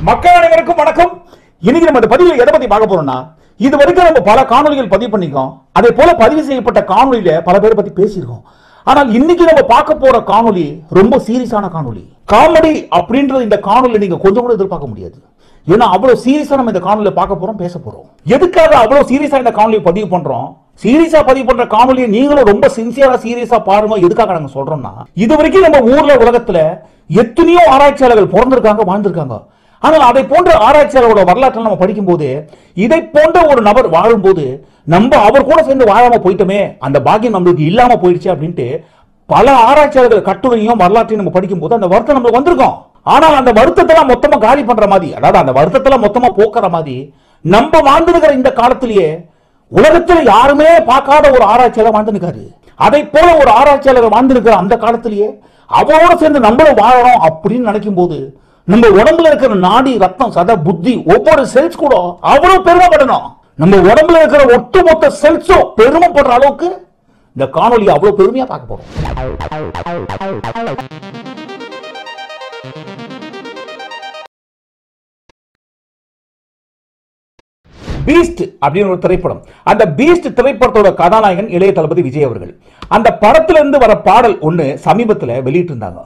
மக்கள் அனைவருக்கும் வணக்கம். இன்னைக்கு நம்ம இந்த பதிவில் எதை பத்தி பார்க்க போறோம்னா, இது வரைக்கும் நம்ம பல காணொலிகள் பதிவு பண்ணிருக்கோம். அதே போல பதிவு செய்யப்பட்ட காணொலியில பல பேரை பத்தி பேசியிருக்கோம். ஆனால் இன்னைக்கு நம்ம பார்க்க போற காணொலி ரொம்ப சீரியஸான காணொலி. காமெடி அப்படின்றது இந்த காணொலியில நீங்க கொஞ்சம் கூட எதிர்பார்க்க முடியாது. ஏன்னா அவ்வளவு சீரியஸா நம்ம இந்த காணொலியில பார்க்க போறோம், பேச போறோம். எதுக்காக அவ்வளவு சீரியஸா இந்த காணொலியை பதிவு பண்றோம்? சீரியஸா பதிவு பண்ற காணொலியை நீங்களும் ரொம்ப சின்சியரா சீரியஸா பாருங்க. எதுக்காக நாங்க சொல்றோம்னா, இது வரைக்கும் நம்ம ஊர்ல உலகத்துல எத்தனையோ ஆராய்ச்சியாளர்கள் பிறந்திருக்காங்க, வாழ்ந்திருக்காங்க. ஆனால் அதை போன்ற ஆராய்ச்சியாளரோட வரலாற்றை நம்ம படிக்கும் போது, இதை போன்ற ஒரு நபர் வாழும்போது நம்ம அவர் கூட சேர்ந்து வாழாம போயிட்டோமே, அந்த பாக்கியம் நம்மளுக்கு இல்லாம போயிடுச்சு அப்படின்ட்டு பல ஆராய்ச்சியாளர்கள் கட்டுரையும் வரலாற்றையும் நம்ம படிக்கும் போது அந்த வருத்தம் நம்மளுக்கு வந்திருக்கும். ஆனால் அந்த வருத்தத்தெல்லாம் மொத்தமா காலி பண்ற மாதிரி, அதாவது அந்த வருத்தத்தெல்லாம் மொத்தமா போக்குற மாதிரி நம்ம வாழ்ந்திருக்கிற இந்த காலத்திலேயே உலகத்துல யாருமே பார்க்காத ஒரு ஆராய்ச்சியாளர் வாழ்ந்துருக்காரு. அதை போல ஒரு ஆராய்ச்சியாளர் வாழ்ந்திருக்கிற அந்த காலத்திலேயே அவரோட சேர்ந்து நம்மளும் வாழணும் அப்படின்னு நினைக்கும் போது நம்ம உடம்புல இருக்கிற நாடி, ரத்தம், சத, புத்தி, ஒவ்வொரு செல்ஸ் கூட அவ்வளவு பெருமைப்படணும். நம்ம உடம்புல இருக்கிற ஒட்டுமொத்த செல்ஸும் பெருமைப்படுற அளவுக்கு இந்த காணொலி அவ்வளவு பெருமையா பார்க்க போறோம். பீஸ்ட் அப்படின்னு ஒரு திரைப்படம். அந்த பீஸ்ட் திரைப்படத்தோட கதாநாயகன் இளைய தளபதி விஜய் அவர்கள். அந்த படத்துல இருந்து வர பாடல் ஒண்ணு சமீபத்துல வெளியிட்டு இருந்தாங்க.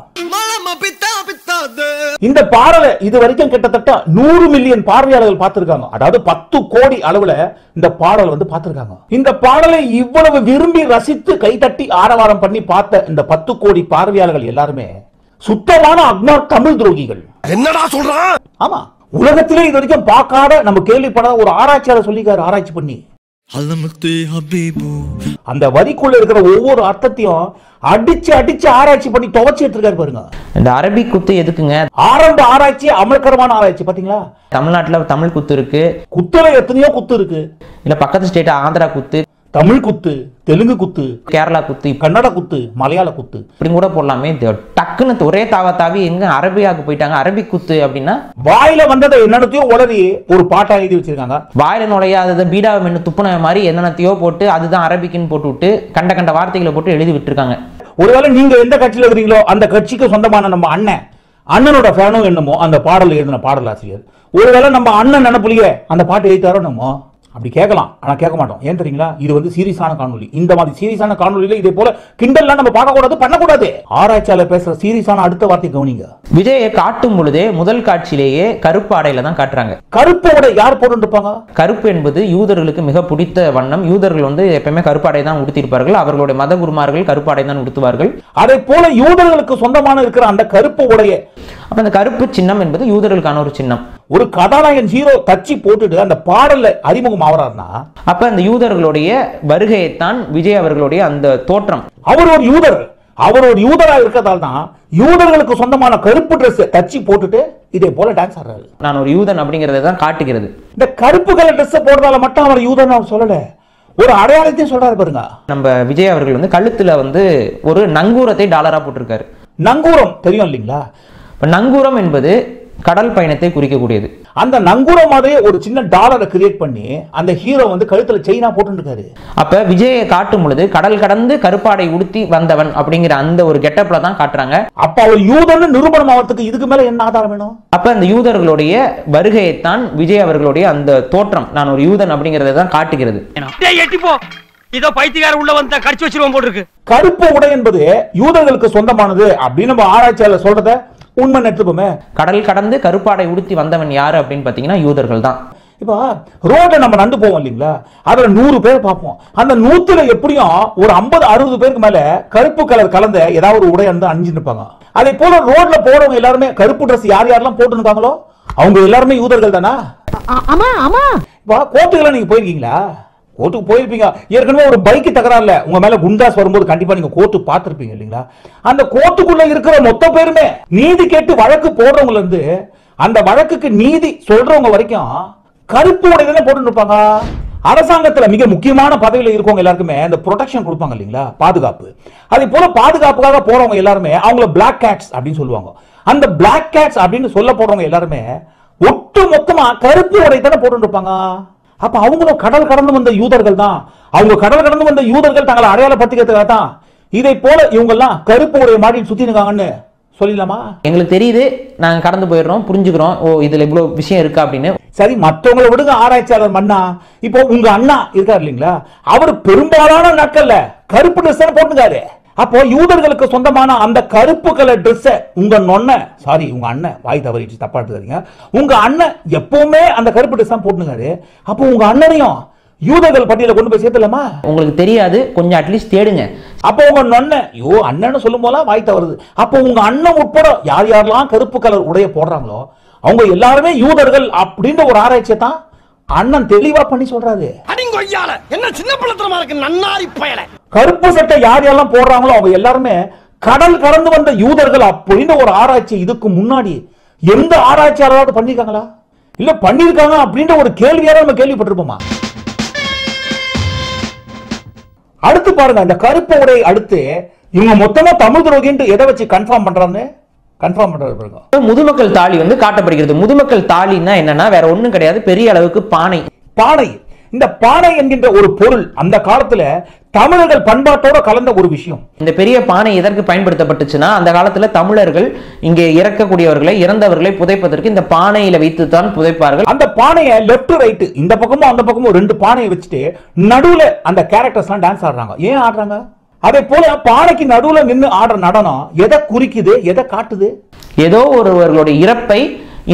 இந்த பாடலை இது வரைக்கும் கிட்டத்தட்ட 100 மில்லியன் பார்வையாளர்கள் பார்த்திருக்காங்க. அதாவது 10 கோடி அளவுல இந்த பாடல் வந்து பார்த்திருக்காங்க. இந்த பாடலை இவ்வளவு விரும்பி ரசித்து கைதட்டி ஆரவாரம் பண்ணி பார்த்த இந்த 10 கோடி பார்வையாளர்கள் எல்லாருமே சுத்தமான அக்னா தமிழ் துரோகிகள். என்னடா சொல்றான்? ஆமா, உலகத்திலே இது வரைக்கும் பார்க்காத, நம்ம கேள்விப்படாத ஒரு ஆராய்ச்சியாளர் சொல்லிக்காரு. ஆராய்ச்சி பண்ணி அந்த வரிக்குள்ள இருக்கிற ஒவ்வொரு அர்த்தத்தையும் அடிச்சு அடிச்சு ஆராய்ச்சி பண்ணி துவச்சி எடுத்துருக்காரு பாருங்க. இந்த அரபிக் குத்து எதுக்குங்க? ஆரம்ப ஆராய்ச்சி, அமல்கரமான ஆராய்ச்சி. பாத்தீங்களா, தமிழ்நாட்டுல தமிழ் குத்து இருக்கு, குத்துல எத்தனையோ குத்து இருக்கு. இல்ல பக்கத்து ஸ்டேட் ஆந்திரா குத்து, தமிழ் குத்து, தெலுங்கு குத்து, கேரளா குத்து, கன்னட குத்து, மலையாள குத்து இப்படி கூட போடலாமே. டக்குன்னு ஒரே தாவி எங்க அரபியாக்கு போயிட்டாங்க. அரபிக் குத்து அப்படின்னா வாயில வந்ததை என்னத்தையும் உடனே ஒரு பாட்டா எழுதி வச்சிருக்காங்க. வாயில நுழையாததை பீடாவை மென்னு துப்புன மாதிரி என்னென்னத்தையோ போட்டு அதுதான் அரபிக்குன்னு போட்டு விட்டு கண்ட வார்த்தைகளை போட்டு எழுதி விட்டுருக்காங்க. ஒருவேளை நீங்க எந்த கட்சியில இருக்கிறீங்களோ அந்த கட்சிக்கு சொந்தமான நம்ம அண்ணனோட ஃபேனோ என்னமோ அந்த பாடல் எழுதின பாடலாசிரியர், ஒருவேளை நம்ம அண்ணன் நினைப்புலயே அந்த பாட்டு எழுதிட்டாரோ என்னமோ அப்படி கேட்கலாம். ஆனா கேட்க மாட்டோம். ஏன் தெரியுங்களா? இது வந்து சீரியஸான காணொலி. இந்த மாதிரி சீரியஸான காணொலியில இதே போல கிண்டல்லாம் நம்ம பார்க்க கூடாது, பண்ணக்கூடாது. ஆராய்ச்சியாளர் பேசுற சீரியஸான அடுத்த வார்த்தை கவனிங்க. விஜயை காட்டும் பொழுதே முதல் காட்சியிலேயே கருப்பு ஆடையில தான் காட்டுறாங்க. கருப்பு உடை யார் போட்டுருப்பாங்க? கருப்பு என்பது யூதர்களுக்கு மிக பிடித்த வண்ணம். யூதர்கள் வந்து எப்பவுமே கருப்பு ஆடை தான் உடுத்திருப்பார்கள். அவர்களுடைய மத குருமார்கள் கருப்பு ஆடை தான் உடுத்துவார்கள். அதே போல யூதர்களுக்கு சொந்தமான இருக்கிற அந்த கருப்பு உடைய, அப்ப அந்த கருப்பு சின்னம் என்பது யூதர்களுக்கான ஒரு சின்னம். ஒரு கதாநாயகன் ஹீரோ தச்சி போட்டுட்டு அந்த பாடல்ல அறிமுகம் ஆவறார்னா, அப்ப அந்த யூதர்களுடைய வருகையைத்தான் விஜய் அவர்களுடைய அந்த தோற்றம். அவர் ஒரு யூதர், அவர் ஒரு யூதரா இருக்கிறதால தான் யூதர்களுக்கு சொந்தமான கருப்பு டிரெஸ் தச்சி போட்டுட்டு இதே போல டான்ஸ் ஆடுறாரு. நான் ஒரு யூதன் அப்படிங்கறதை தான் காட்டுகிறது. இந்த கருப்பு கலர் டிரெஸ் போடுறதால மட்டும் அவர் யூதன் அவர் சொல்லல, ஒரு அடையாளத்தையும் சொல்றாரு பாருங்க. நம்ம விஜய் அவர்கள் வந்து கழுத்துல வந்து ஒரு நங்கூரத்தை டாலரா போட்டிருக்காரு. நங்கூரம் தெரியும் இல்லைங்களா? நங்கூரம் என்பது கடல் பயணத்தை குறிக்கக்கூடியது. அந்த நங்கூரம் மாதிரி ஒரு சின்ன டாலரை கிரியேட் பண்ணி அந்த ஹீரோ வந்து கழுத்துல செயினா போட்டுருக்காரு. அப்ப விஜயை காட்டும் பொழுது கடல் கடந்து கருப்பாடை உடுத்தி வந்தவன் அப்படிங்கிற அந்த ஒரு கெட்டப்ல தான் காட்டுறாங்க. அப்ப அவர் யூதன் நிரூபணம் ஆகிறதுக்கு இதுக்கு மேல என்ன ஆதாரம் வேணும்? அப்ப அந்த யூதர்களுடைய வருகையைத்தான் விஜய் அவர்களுடைய அந்த தோற்றம், நான் ஒரு யூதன் அப்படிங்கறதை தான் காட்டுகிறது. இதோ பைத்தியக்கார உள்ள வந்தா கடிச்சு வச்சிருவோம் போட்டுருக்கு. கருப்பு உடை என்பது யூதர்களுக்கு சொந்தமானது அப்படின்னு நம்ம ஆராய்ச்சியாளர் சொல்றத உண்மை எடுத்துப்போமே. கடல் கடந்து கருப்பாடை உடுத்தி வந்தவன் யாரு அப்படின்னு பாத்தீங்கன்னா யூதர்கள் தான். இப்ப ரோட்ல நம்ம நடந்து போவோம் இல்லீங்களா, அதுல 100 பேர் பார்ப்போம். அந்த 100ல எப்படியும் ஒரு 50-60 பேருக்கு மேல கருப்பு கலர் கலந்த ஏதாவது ஒரு உடை வந்து அணிஞ்சிட்டு இருப்பாங்க. அதே போல ரோட்ல போறவங்க எல்லாருமே கருப்பு டிரெஸ் யார் யாரெல்லாம் போட்டு இருக்காங்களோ அவங்க எல்லாருமே யூதர்கள் தானா? ஆமா ஆமா. இப்ப கோர்ட்டுக்கெல்லாம் நீங்க போயிருக்கீங்களா? கோர்ட்டுக்கு போயிருப்பீங்க. ஏற்கனவே ஒரு பைக் தகராறுல உங்க மேல குண்டாஸ் வரும்போது கண்டிப்பா நீங்க கோர்ட்டு பார்த்திருப்பீங்க இல்லீங்களா? அந்த கோர்ட்டுக்குள்ள இருக்கிற மொத்த பேருமே நீதி கேட்டு வழக்கு போடுறவங்க இருந்து அந்த வழக்குக்கு நீதி சொல்றவங்க வரைக்கும் கருப்பு உடை தானே போட்டு இருப்பாங்க. அரசாங்கத்துல மிக முக்கியமான பதவியில இருக்கவங்க எல்லாருக்குமே இந்த ப்ரொடெக்ஷன் கொடுப்பாங்க இல்லீங்களா, பாதுகாப்பு. அதே போல பாதுகாப்புக்காக போறவங்க எல்லாருமே அவங்கள பிளாக் கேட்ஸ் அப்படின்னு சொல்லுவாங்க. அந்த பிளாக் கேட்ஸ் அப்படின்னு சொல்ல போறவங்க எல்லாருமே ஒட்டு மொத்தமா கருப்பு உடை தானே போட்டு இருப்பாங்க. அப்ப அவங்களும் கடல் கடந்து வந்த யூதர்கள் தான். அவங்க கடல் கடந்து வந்த யூதர்கள் தங்களை அடையாளப்படுத்திக்கிறதுக்காக தான் இதை போல இவங்க எல்லாம் கருப்பு உடைய மாடி சுத்தி இருக்காங்கன்னு சொல்லிடலாமா? எங்களுக்கு தெரியுது, நாங்க கடந்து போயிடுறோம், புரிஞ்சுக்கிறோம், ஓ இதுல இவ்வளவு விஷயம் இருக்கா அப்படின்னு. சரி, மற்றவங்களை விடுங்க, ஆராய்ச்சியாளர் மன்னா. இப்போ உங்க அண்ணா இருக்காரு இல்லைங்களா, அவர் பெரும்பாலான நாட்கள்ல கருப்பு ட்ரெஸ் போட்டுக்காரு. அப்போ யூதர்களுக்கு சொந்தமான அந்த கருப்பு கலர் ட்ரெஸ் உங்க உங்க அண்ணன், வாய் தவறிச்சு, தப்பா எடுத்துக்காதீங்க, உங்க அண்ணன் எப்பவுமே அந்த கருப்பு ட்ரெஸ் தான் போட்டுக்காரு. அப்போ உங்க அண்ணனையும் யூதர்கள் பட்டியல கொண்டு போய் சேர்த்தலாமா? உங்களுக்கு தெரியாது, கொஞ்சம் அட்லீஸ்ட் தேடுங்க. அப்போ உங்க அண்ணன் சொல்லும் போதெல்லாம் வாய் தவறுது. அப்போ உங்க அண்ணன் உட்பட யார் யாரெல்லாம் கருப்பு கலர் உடைய போடுறாங்களோ அவங்க எல்லாருமே யூதர்கள் அப்படின்ற ஒரு ஆராய்ச்சியை தான் அண்ணன் தெளிவா பண்ணி சொல்றாரு. என்ன சின்ன பிள்ளைத்தனமா இருக்கு நன்னாரி பயல. கருப்பு சட்டை யார் யாரெல்லாம் போடுறாங்களோ அவங்க எல்லாருமே கடல் கடந்து வந்த யூதர்கள் அப்படின்னு ஒரு ஆராய்ச்சி இதுக்கு முன்னாடி எந்த ஆராய்ச்சியாளராவது பண்ணிருக்காங்களா? இல்ல பண்ணிருக்காங்க அப்படின்ற ஒரு கேள்வியார நம்ம கேள்விப்பட்டிருப்போமா? அடுத்து பாருங்க, இந்த கருப்பு உடை அடுத்து இவங்க மொத்தமா தமிழ் துரோகின்னு எதை வச்சு கன்ஃபார்ம் பண்றாங்க? முதுமக்கள் தாலி வந்து காட்டப்படுகிறது. முதுமக்கள் தாலின்னா என்னன்னா வேற ஒண்ணும் கிடையாது, பெரிய அளவுக்கு பானை. பானை, இந்த பானை என்கின்ற ஒரு பொருள் அந்த காலத்துல தமிழர்கள் பண்பாட்டோட கலந்த ஒரு விஷயம். இந்த பெரிய பானை எதற்கு பயன்படுத்தப்பட்டுச்சுன்னா, அந்த காலத்துல தமிழர்கள் இங்கே இறக்கக்கூடியவர்களை, இறந்தவர்களை புதைப்பதற்கு இந்த பானையில வைத்து தான் புதைப்பார்கள். அந்த பானையை லெஃப்ட் ரைட் இந்த பக்கமும் அந்த பக்கமும் ரெண்டு பானையை வச்சுட்டு நடுவுல அந்த கேரக்டர்ஸ் எல்லாம் டான்ஸ் ஆடுறாங்க. ஏன் ஆடுறாங்க? அதே போல பானைக்கு நடுவுல நின்று ஆடுற நடனம் எதை குறிக்குது, எதை காட்டுது? ஏதோ ஒருவர்களுடைய இறப்பை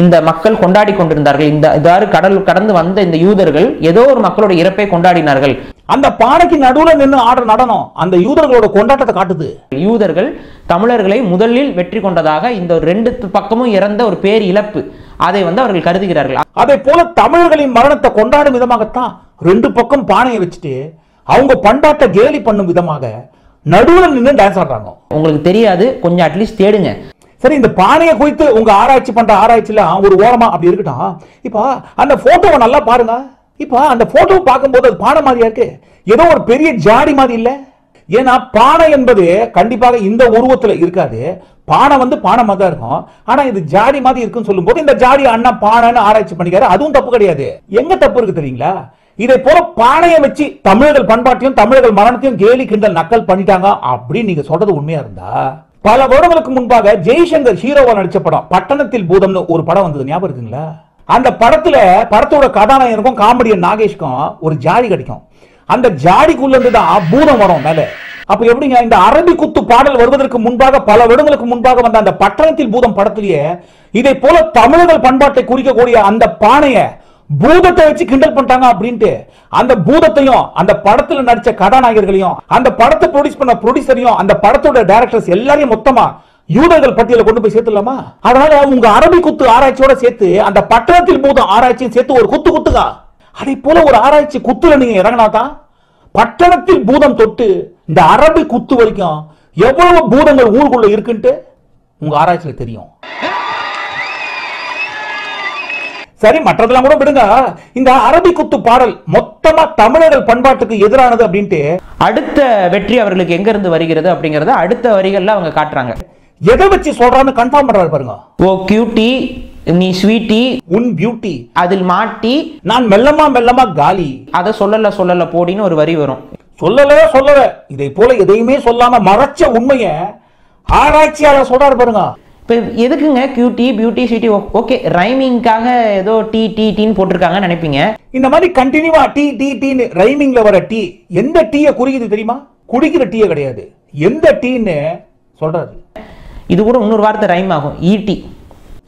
இந்த மக்கள் கொண்டாடி கொண்டிருந்தார்கள். இவ்வாறு கடல் கடந்து வந்த இந்த யூதர்கள் ஏதோ ஒரு மக்களுடைய இறப்பை கொண்டாடினார்கள். அந்த பானைக்கு நடுவுல நின்று ஆடுற நடனம் அந்த யூதர்களோட கொண்டாட்டத்தை காட்டுது. யூதர்கள் தமிழர்களை முதலில் வெற்றி கொண்டதாக இந்த ரெண்டு பக்கமும் இறந்த ஒரு பேர் இழப்பு, அதை வந்து அவர்கள் கருதுகிறார்கள். அதே போல தமிழர்களின் மரணத்தை கொண்டாடும் விதமாகத்தான் ரெண்டு பக்கம் பானையை வச்சுட்டு அவங்க பண்பாட்டை கேலி பண்ணும் விதமாக நடுவுல நின்று டான்ஸ் ஆடுறாங்க. உங்களுக்கு தெரியாது, கொஞ்சம் அட்லீஸ்ட் தேடுங்க. சரி, இந்த பானையை குறித்து உங்க ஆராய்ச்சி பண்ற ஆராய்ச்சியில ஒரு ஓரமா அப்படி இருக்கட்டும். இப்ப அந்த போட்டோவை நல்லா பாருங்க. இப்ப அந்த போட்டோவை பார்க்கும்போது அது பானை மாதிரியா இருக்கு, ஏதோ ஒரு பெரிய ஜாடி மாதிரி இல்ல. ஏன்னா பானை என்பது கண்டிப்பாக இந்த உருவத்துல இருக்காது. பானை வந்து பானை மாதிரி தான் இருக்கும். ஆனா இது ஜாடி மாதிரி இருக்குன்னு சொல்லும் போது இந்த ஜாடி அண்ணா பானைன்னு ஆராய்ச்சி பண்ணிக்காரு. அதுவும் தப்பு கிடையாது. எங்க தப்பு இருக்கு தெரியுங்களா? இதை போல பானையை வச்சு தமிழர்கள் பண்பாட்டையும் தமிழர்கள் மரணத்தையும் கேலி கிண்டல் நக்கல் பண்ணிட்டாங்க அப்படின்னு நீங்க சொல்றது உண்மையா இருந்தா, பல வருடங்களுக்கு முன்பாக ஜெய்சங்கர் ஹீரோவா நடிச்ச படம் பட்டணத்தில் பூதம்னு ஒரு படம் வந்தது, ஞாபகம் இருக்குங்களா? அந்த படத்துல படத்தோட கதாநாயகனுக்கும் காமெடியன் நாகேஷ்க்கும் ஒரு ஜாடி கிடைக்கும். அந்த ஜாடிக்குள்ள இருந்து தான் பூதம் வரும் மேல. அப்ப எப்படிங்க இந்த அரபி குத்து பாடல் வருவதற்கு முன்பாக பல வருடங்களுக்கு முன்பாக வந்த அந்த பட்டணத்தில் பூதம் படத்திலேயே இதை போல தமிழர்கள் பண்பாட்டை குறிக்கக்கூடிய அந்த பானைய பூதத்தை வச்சு கிண்டல் பண்ணிட்டாங்க அப்படின்ட்டு அந்த பூதத்தையும் அந்த படத்துல நடிச்ச கதாநாயகர்களையும் அந்த படத்தை ப்ரொடியூஸ் பண்ண ப்ரொடியூசரையும் அந்த படத்தோட டைரக்டர்ஸ் எல்லாரையும் மொத்தமா யூதர்கள் பட்டியல கொண்டு போய் சேர்த்துலாமா? அதனால உங்க அரபி குத்து ஆராய்ச்சியோட சேர்த்து அந்த பட்டணத்தில் பூதம் ஆராய்ச்சியும் சேர்த்து ஒரு குத்து குத்துக்கா. அதே போல ஒரு ஆராய்ச்சி குத்துல நீங்க இறங்கினாதான் பட்டணத்தில் பூதம் தொட்டு இந்த அரபி குத்து வரைக்கும் எவ்வளவு பூதங்கள் ஊருக்குள்ள இருக்குன்ட்டு உங்க ஆராய்ச்சியில தெரியும். சரி, மற்றதெல்லாம் கூட விடுங்க. இந்த அரபி குத்து பாடல் மொத்தமா தமிழர்கள் பண்பாட்டுக்கு எதிரானது அப்படின்ட்டு அடுத்த வெற்றி அவர்களுக்கு எங்க இருந்து வருகிறது அப்படிங்கறத அடுத்த வரிகள்ல அவங்க காட்டுறாங்க. எதை வச்சு சொல்றான்னு கன்ஃபார்ம் பண்றாரு பாருங்க. ஓ கியூட்டி, நீ ஸ்வீட்டி, உன் பியூட்டி, அதில் மாட்டி நான் மெல்லமா மெல்லமா காலி, அத சொல்லல போடின்னு ஒரு வரி வரும். சொல்லல இதை போல எதையுமே சொல்லாம மறைச்ச உண்மைய ஆராய்ச்சியாளர் சொல்றாரு பாருங்க. இப்போ எதுக்குங்க கியூட்டி பியூட்டி ஸ்வீட்டி? ஓகே, ரைமிங்காக ஏதோ டி டி டீன்னு போட்டிருக்காங்கன்னு நினைப்பீங்க. இந்த மாதிரி கண்டினியூவா டி டி டீன்னு ரைமிங்ல வர டீ எந்த டீயை குறிக்குது தெரியுமா? குடிக்கிற டீயை கிடையாது, எந்த டீன்னு சொல்றாரு. இது கூட இன்னொரு வார்த்தை ரைம் ஆகும், ஈட்டி.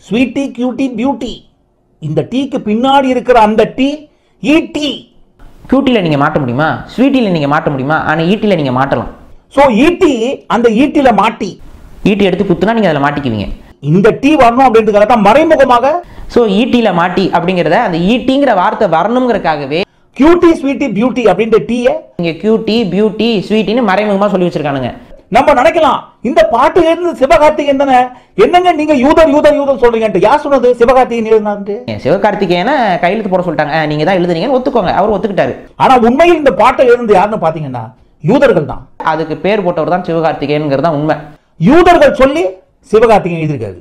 ஸ்வீட்டி, கியூட்டி, பியூட்டி, இந்த டீக்கு பின்னாடி இருக்கிற அந்த டீ ஈட்டி. கியூட்டில நீங்க மாட்ட முடியுமா? ஸ்வீட்டில நீங்க மாட்ட முடியுமா? ஆனா ஈட்டில நீங்க மாட்டலாம். சோ ஈட்டி அந்த ஈட்டில மாட்டி ஈட்டி எடுத்து குத்துனா நீங்க அதில் மாட்டிக்குவீங்க. இந்த டீ வரணும் அப்படின்றதுக்காக தான் மறைமுகமாக சோ ஈட்டில மாட்டி அப்படிங்கறத அந்த ஈட்டிங்கிற வார்த்தை வரணுங்கிறதுக்காகவே கியூட்டி, ஸ்வீட்டி, பியூட்டி அப்படின்ற டீயை இங்க கியூட்டி, பியூட்டி, ஸ்வீட்டின்னு மறைமுகமா சொல்லி வச்சிருக்கானுங்க. நம்ம நினைக்கலாம் இந்த பாட்டு இருந்து சிவகார்த்திகேயன் தானே, என்னங்க நீங்க யூதர் யூதர் யூதர் சொல்றீங்க? யார் சொன்னது சிவகார்த்திகேயன் எழுதினாரு? சிவகார்த்திகேயனை கையெழுத்து போட சொல்லிட்டாங்க, நீங்க தான் எழுதுனீங்கன்னு ஒத்துக்கோங்க. அவர் ஒத்துக்கிட்டாரு. ஆனா உண்மையில் இந்த பாட்டை எழுந்து யாருன்னு பாத்தீங்கன்னா யூதர்கள் தான். அதுக்கு பேர் போட்டவர் தான் சிவகார்த்திகேயன்ங்கிறது தான் உண்மை. யூதர்கள் சொல்லி சிவகார்த்திகேயன் எழுதியிருக்காரு.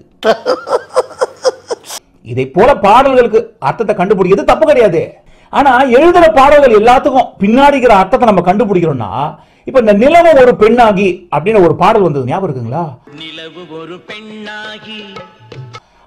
இதை போல பாடல்களுக்கு அர்த்தத்தை கண்டுபிடிக்கிறது தப்பு கிடையாது. ஆனா எழுதுற பாடல்கள் எல்லாத்துக்கும் பின்னாடிக்கிற அர்த்தத்தை நம்ம கண்டுபிடிக்கிறோம்னா இப்ப இந்த நிலவு ஒரு பெண்ணாகி அப்படின்னு ஒரு பாடல் வந்தது, ஞாபகம் இருக்குங்களா? நிலவு ஒரு பெண்ணாகி,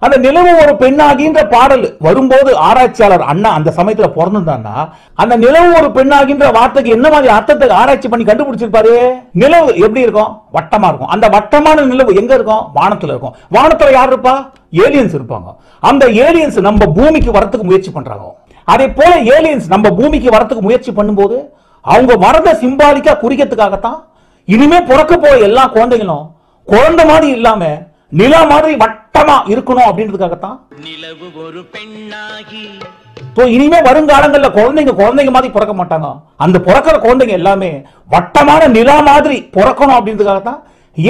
அந்த நிலவு ஒரு பெண்ணாகின்ற பாடல் வரும்போது ஆராய்ச்சியாளர் அண்ணா அந்த சமயத்துல பிறந்திருந்தான்னா அந்த நிலவு ஒரு பெண்ணாகின்ற வார்த்தைக்கு என்ன மாதிரி அர்த்தத்தை ஆராய்ச்சி பண்ணி கண்டுபிடிச்சிருப்பாரு? நிலவு எப்படி இருக்கும்? வட்டமா இருக்கும். அந்த வட்டமான நிலவு எங்க இருக்கும்? வானத்துல இருக்கும். வானத்துல யார் இருப்பா? ஏலியன்ஸ் இருப்பாங்க. அந்த ஏலியன்ஸ் நம்ம பூமிக்கு வரத்துக்கு முயற்சி பண்றாங்க. அதே போல ஏலியன்ஸ் நம்ம பூமிக்கு வரத்துக்கு முயற்சி பண்ணும்போது அவங்க வரத சிம்பாலிக்கா குறிக்கிறதுக்காகத்தான் இனிமே பிறக்க போற எல்லா குழந்தைகளும் குழந்தை மாதிரி இல்லாம நிலா மாதிரி வட்டமா இருக்கணும் அப்படின்றதுக்காகத்தான் நிலவு ஒரு பெண்ணாகி. இனிமே வருங்காலங்கள்ல குழந்தைங்க மாதிரி பிறக்க மாட்டாங்க. அந்த பிறக்கிற குழந்தைங்க எல்லாமே வட்டமான நிலா மாதிரி பிறக்கணும் அப்படின்றதுக்காகத்தான்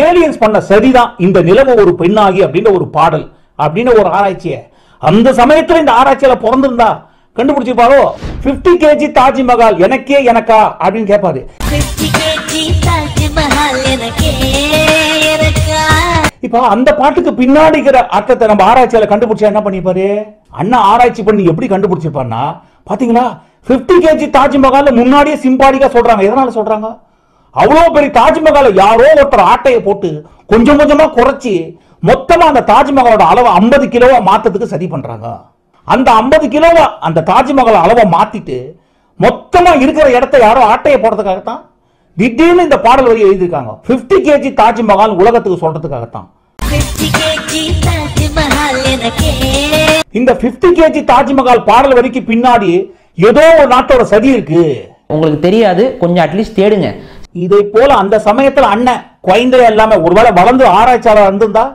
ஏலியன்ஸ் பண்ண சரிதான் இந்த நிலவு ஒரு பெண்ணாகி அப்படின்ற ஒரு பாடல் அப்படின்னு ஒரு ஆராய்ச்சியை அந்த சமயத்துல இந்த ஆராய்ச்சியில பிறந்திருந்தா கண்டுபிடிச்சிருப்பாரோ. 50 kg தாஜ்மஹால் எனக்கே எனக்கா அப்படின்னு கேட்பாரு. 50 kg தாஜ்மஹால் எனக்கே எனக்கா. இப்ப அந்த பாட்டுக்கு பின்னாடி இருக்கிற அர்த்தத்தை நம்ம ஆராய்ச்சியால கண்டுபிடிச்சா என்ன பண்ணிப்பாரு? அண்ணா ஆராய்ச்சி பண்ணி எப்படி கண்டுபிடிச்சிருப்பாருன்னா, பாத்தீங்களா 50 kg தாஜ்மஹால் முன்னாடியே சிம்பாலிக்கா சொல்றாங்க. எதனால சொல்றாங்க? அவ்வளவு பெரிய தாஜ்மஹால் யாரோ ஒருத்தர் ஆட்டையை போட்டு கொஞ்சம் கொஞ்சமா குறைச்சி மொத்தமா அந்த தாஜ்மஹாலோட அளவை 50 கிலோவா மாத்ததுக்கு சரி பண்றாங்க. அந்த 50 கிலோவா அந்த தாஜ்மஹால் அளவை மாத்திட்டு மொத்தமா இருக்கிற இடத்தை யாரோ ஆட்டையை போடுறதுக்காகத்தான் திடீர்னு இந்த பாடல் வரி எழுதியிருக்காங்க. 50 kg தாஜ்மஹால் உலகத்துக்கு சொல்றதுக்காகத்தான். 50 kg தாஜ்மஹால் எனக்கே. இந்த 50 kg தாஜ்மஹால் பாடல் வரிக்கு பின்னாடி ஏதோ ஒரு நாட்டோட சதி இருக்கு. உங்களுக்கு தெரியாது, கொஞ்சம் அட்லீஸ்ட் தேடுங்க. இதை போல அந்த சமயத்துல அண்ணன் குழந்தை எல்லாமே ஒருவேளை வளர்ந்து ஆராய்ச்சியாளர் இருந்திருந்தா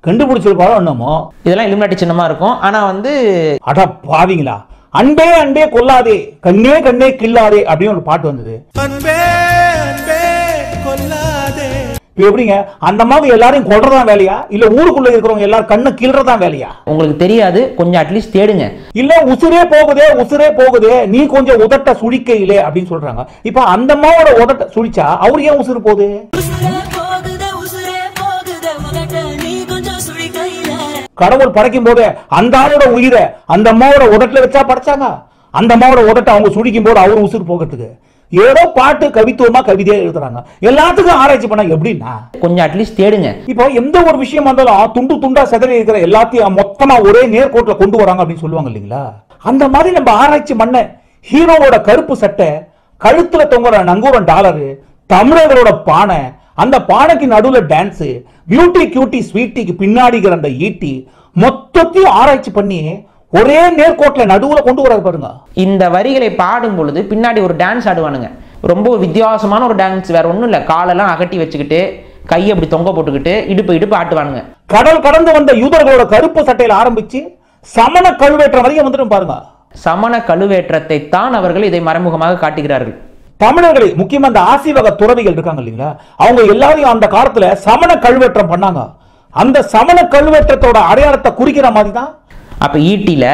கண்டுபிடிச்சிருப்பாரோ என்னமோ. இதெல்லாம் இலுமினாட்டி சின்னமா இருக்கும். ஆனா வந்து அட பாவீங்களா, அன்பே அன்பே கொல்லாதே கண்ணே கண்ணே கில்லாதே அப்படின்னு ஒரு பாட்டு வந்தது. அன்பே அன்பே கொல்லாதே. எப்படிங்க அந்த மாதிரி எல்லாரையும் கொல்றதான் வேலையா இல்ல ஊருக்குள்ள இருக்கிறவங்க எல்லாரும் கண்ணை கிள்றதான் வேலையா? உங்களுக்கு தெரியாது, கொஞ்சம் அட்லீஸ்ட் தேடுங்க. இல்ல உசுரே போகுதே நீ கொஞ்சம் உதட்ட சுழிக்கையிலே அப்படின்னு சொல்றாங்க. இப்ப அந்த அம்மாவோட உதட்ட சுழிச்சா அவரு ஏன் உசுறு போகுது? கடவுள் படைக்கும் போது அந்த ஆளோட உயிரை அந்த அம்மாவோட உதட்டுல வச்சா படைச்சாங்க. அந்த அம்மாவோட உதட்ட அவங்க சுழிக்கும் போது அவரு உசுறு போகிறதுக்கு ஏதோ பாட்டு கவித்துவமா கவிதையா எழுதுறாங்க. எல்லாத்துக்கும் ஆராய்ச்சி பண்ண எப்படின்னா கொஞ்சம் அட்லீஸ்ட் தேடுங்க. இப்போ எந்த ஒரு விஷயம் வந்தாலும் துண்டு துண்டா செதறி இருக்கிற எல்லாத்தையும் மொத்தமா ஒரே நேர்கோட்டில் கொண்டு வராங்க அப்படின்னு சொல்லுவாங்க இல்லைங்களா? அந்த மாதிரி நம்ம ஆராய்ச்சி பண்ண ஹீரோவோட கருப்பு சட்டை, கழுத்துல தொங்குற நங்கூரம் டாலரு, தமிழர்களோட பானை, அந்த பானைக்கு நடுவுல டான்ஸ், பியூட்டி கியூட்டி ஸ்வீட்டிக்கு பின்னாடிக்கிற அந்த ஈட்டி மொத்தத்தையும் ஆராய்ச்சி பண்ணி ஒரே நேர்கோட்டில் நடுவுல கொண்டு வர பாருங்க. இந்த வரிகளை பாடும் பொழுது பின்னாடி ஒரு டான்ஸ் ஆடுவானுங்க. ரொம்ப வித்தியாசமான ஒரு டான்ஸ், வேற ஒண்ணும் இல்ல. காலெல்லாம் அகட்டி வச்சுக்கிட்டு கையை அப்படி தொங்க போட்டுக்கிட்டு இடுப்பு ஆட்டுவானுங்க. கடல் கடந்து வந்த யூதர்களோட கருப்பு சட்டையில ஆரம்பிச்சு சமண கழுவேற்றம் வரைக்கும் வந்துடும் பாருங்க. சமண கழுவேற்றத்தை தான் அவர்கள் இதை மறைமுகமாக காட்டுகிறார்கள். தமிழர்களை முக்கியமா அந்த ஆசிவக துறவிகள் இருக்காங்க இல்லைங்களா, அவங்க எல்லாரையும் அந்த காலத்துல சமண கழுவேற்றம் பண்ணாங்க. அந்த சமண கழுவேற்றத்தோட அடையாளத்தை குறிக்கிற மாதிரி தான். அப்ப ஈட்டில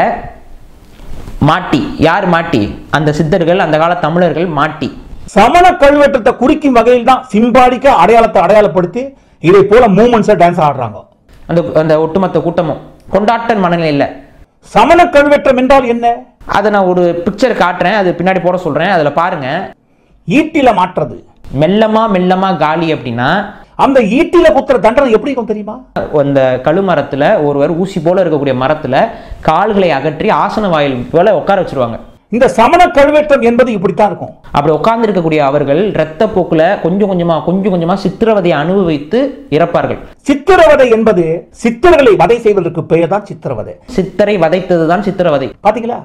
மாட்டி, யார் மாட்டி? அந்த சித்தர்கள், அந்த கால தமிழர்கள் மாட்டி. சமண கழுவேற்றத்தை குறிக்கும் வகையில் தான் சிம்பாலிக்கா அடையாளத்தை அடையாளப்படுத்தி இதை போல மூமெண்ட்ஸ் டான்ஸ் ஆடுறாங்க. அந்த ஒட்டுமொத்த கூட்டமும் கொண்டாட்ட மனநிலையில். சமண கழுவேற்றம் என்றால் என்ன? அதை நான் ஒரு பிக்சர் காட்டுறேன், அது பின்னாடி போட சொல்றேன், அதுல பாருங்க. ஈட்டில மாற்றுறது மெல்லமா காலி அப்படின்னா அந்த ஈட்டில குத்துற தண்டனை எப்படி இருக்கும் தெரியுமா? அந்த கழுமரத்துல ஒருவர் ஊசி போல இருக்கக்கூடிய மரத்துல கால்களை அகற்றி ஆசன வாயில் போல உட்கார வச்சிருவாங்க. இந்த சமண கழுவேற்றம் என்பது இப்படித்தான் இருக்கும். அப்படி உட்கார்ந்து இருக்கக்கூடிய அவர்கள் இரத்த போக்குல கொஞ்சம் கொஞ்சமா சித்திரவதையை அனுபவித்து இறப்பார்கள். சித்திரவதை என்பது சித்தர்களை வதை செய்வதற்கு பெயர் தான் சித்திரவதை. சித்தரை வதைத்ததுதான் சித்திரவதை. பாத்தீங்களா?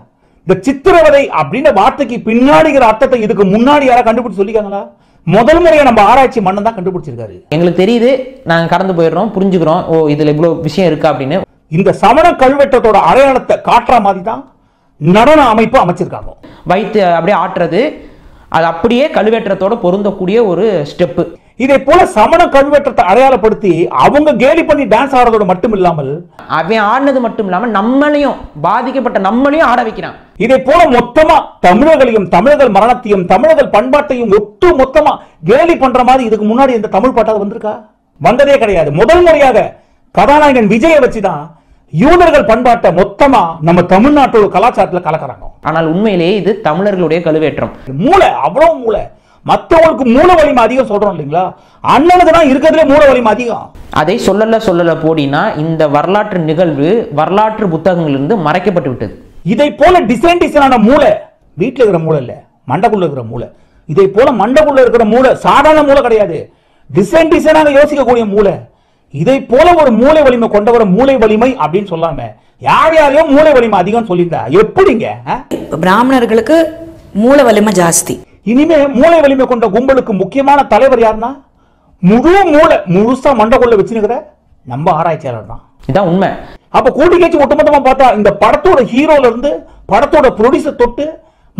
இந்த சித்திரவதை அப்படின்ற வார்த்தைக்கு பின்னாடிங்கிற அர்த்தத்தை இதுக்கு முன்னாடி யாரா கண்டுபிடிச்சு சொல்லிக்காங்களா? முதல் முறையா நம்ம ஆராய்ச்சி மன்னன் தான் கண்டுபிடிச்சிருக்காரு. எங்களுக்கு தெரியுது, நாங்க கடந்து போயிடுறோம், புரிஞ்சுக்கிறோம், ஓ இதுல இவ்வளவு விஷயம் இருக்கா அப்படின்னு. இந்த சமண கழுவேற்றத்தோட அடையாளத்தை காட்டுற மாதிரி தான் நடன அமைப்பு அமைச்சிருக்காங்க. வைத்து அப்படியே ஆட்டுறது, அது அப்படியே கழுவேற்றத்தோட பொருந்தக்கூடிய ஒரு ஸ்டெப்பு. இதை போல சமண கழுவேற்றத்தை அடையாளப்படுத்தி அவங்க கேலி பண்ணி டான்ஸ் ஆடுறதோட மட்டும் இல்லாமல் அவன் ஆடினது மட்டும் இல்லாம நம்மளையும், பாதிக்கப்பட்ட நம்மளையும் ஆட வைக்கிறான். இதை போல மொத்தமா தமிழர்களையும் தமிழர்கள் மரணத்தையும் தமிழர்கள் பண்பாட்டையும் ஒட்டு மொத்தமா கேலி பண்ற மாதிரி இதுக்கு முன்னாடி இந்த தமிழ் பாட்டாவது வந்திருக்கா? வந்ததே கிடையாது. முதல் முறையாக கதாநாயகன் விஜயை வச்சுதான் யூதர்கள் பண்பாட்டை மொத்தமா நம்ம தமிழ்நாட்டோட கலாச்சாரத்துல கலக்கிறாங்க. ஆனால் உண்மையிலேயே இது தமிழர்களுடைய கழுவேற்றம். மூளை, அவ்வளவு மூளை. மத்தவங்களுக்கு மூல வலிமை அதிகம் சொல்றோம் இல்லைங்களா, அண்ணனுக்கு தான் இருக்கிறதுல மூல வலிமை அதிகம். அதை சொல்லல போடினா இந்த வரலாற்று நிகழ்வு வரலாற்று புத்தகங்களிலிருந்து மறைக்கப்பட்டு விட்டது. இதை போல டிசைனான மூளை வீட்டில் இருக்கிற மூளை இல்ல, மண்டக்குள்ள இருக்கிற மூளை. இதை போல மண்டக்குள்ள இருக்கிற மூளை சாதாரண மூளை கிடையாது, டிசைனாக யோசிக்கக்கூடிய மூளை. இதை போல ஒரு மூளை வலிமை கொண்டவர மூளை வலிமை அப்படின்னு சொல்லாம யாரையோ மூளை வலிமை அதிகம் சொல்லியிருந்தா எப்படிங்க? பிராமணர்களுக்கு மூளை வலிமை ஜாஸ்தி. இனிமே மூளை வலிமை கொண்ட கும்பலுக்கு முக்கியமான தலைவர் யாருன்னா முழு மூளை முழுசா மண்டக்குள்ள வச்சுக்கிற நம்ம ஆராய்ச்சியாளர் தான். இதான் உண்மை. அப்ப கூட்டி கேச்சு ஒட்டுமொத்தமா பார்த்தா இந்த படத்தோட ஹீரோல இருந்து படத்தோட ப்ரொடியூசர் தொட்டு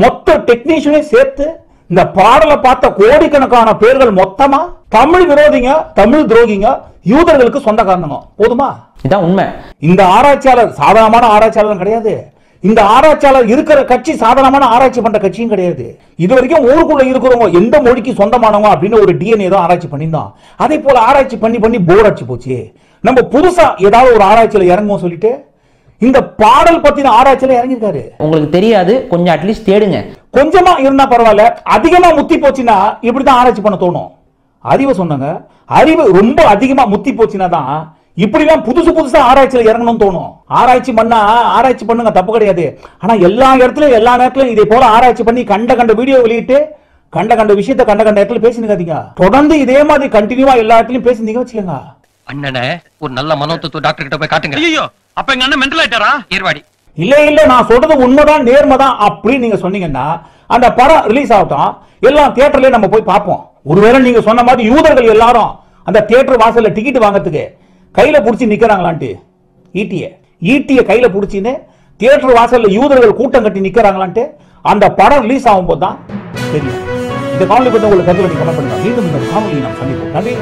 மொத்த டெக்னீஷியனே சேர்த்து இந்த பாடலை பார்த்த கோடிக்கணக்கான பேர்கள் மொத்தமா தமிழ் விரோதிங்க, தமிழ் துரோகிங்க, யூதர்களுக்கு சொந்தக்காரங்க. போதுமா? இதான் உண்மை. இந்த ஆராய்ச்சியாளர் சாதாரணமான ஆராய்ச்சியாளர் கிடையாது. இந்த ஆராய்ச்சியாளர் இருக்கிற கட்சி சாதாரணமான ஆராய்ச்சி பண்ற கட்சியும் கிடையாது. இது வரைக்கும் ஊருக்குள்ள இருக்கிறவங்க எந்த மொழிக்கு சொந்தமானவங்க அப்படின்னு ஒரு டிஎன்ஏ தான் ஆராய்ச்சி பண்ணியிருந்தோம். அதே போல ஆராய்ச்சி பண்ணி போர் அடிச்சு போச்சு. நம்ம புதுசா ஏதாவது ஒரு ஆராய்ச்சியில இறங்குவோம் சொல்லிட்டு இந்த பாடல் பத்தின ஆராய்ச்சியில இறங்கிருக்காரு. உங்களுக்கு தெரியாது, கொஞ்சம் அட்லீஸ்ட் தேடுங்க. கொஞ்சமா இருந்தா பரவாயில்ல, அதிகமா முத்தி போச்சுன்னா இப்படிதான் ஆராய்ச்சி பண்ண தோணும். அறிவை சொன்னாங்க, அறிவு ரொம்ப அதிகமா முத்தி போச்சுன்னா தான் இப்படிலாம் புதுசா ஆராய்ச்சியில இறங்கணும்னு தோணும். ஆராய்ச்சி பண்ணா ஆராய்ச்சி பண்ணுங்க, தப்பு கிடையாது. ஆனா எல்லா இடத்துலயும் எல்லா நேரத்திலும் இதே போல ஆராய்ச்சி பண்ணி கண்ட வீடியோ வெளியிட்டு கண்ட விஷயத்த கண்ட இடத்துல பேசினீங்க. தொடர்ந்து இதே மாதிரி கண்டினியூவா எல்லா இடத்துலயும் பேசினீங்க வச்சுக்கோங்க. அண்ணனே ஒரு நல்ல மனோதத்துவ டாக்டர் கிட்ட போய் காட்டுங்க. ஐயோ அப்ப எங்க அண்ணன் மென்டல் ஆயிட்டாரா? ஏர்வாடி இல்ல நான் சொல்றது உண்மைதான், நேர்மைதான் அப்படின்னு நீங்க சொன்னீங்கன்னா அந்த படம் ரிலீஸ் ஆகட்டும், எல்லாம் தியேட்டர்லயே நம்ம போய் பார்ப்போம். ஒருவேளை நீங்க சொன்ன மாதிரி யூதர்கள் எல்லாரும் அந்த தியேட்டர் வாசல்ல டிக்கெட் வாங்கறதுக்கு கையில புடிச்சு நிக்கிறாங்களான்ட்டு ஈட்டிய கையில புடிச்சின்னு தியேட்டர் வாசல்ல யூதர்கள் கூட்டம் கட்டி நிக்கிறாங்களான்ட்டு அந்த படம் ரிலீஸ் ஆகும் போது தான் தெரியும். இந்த காணொலி பத்தி உங்களுக்கு கருத்து கமெண்ட் பண்ணுங்க. மீண்டும் இந்த காணொலியை நாம் சந்திப்போம். நன்றி.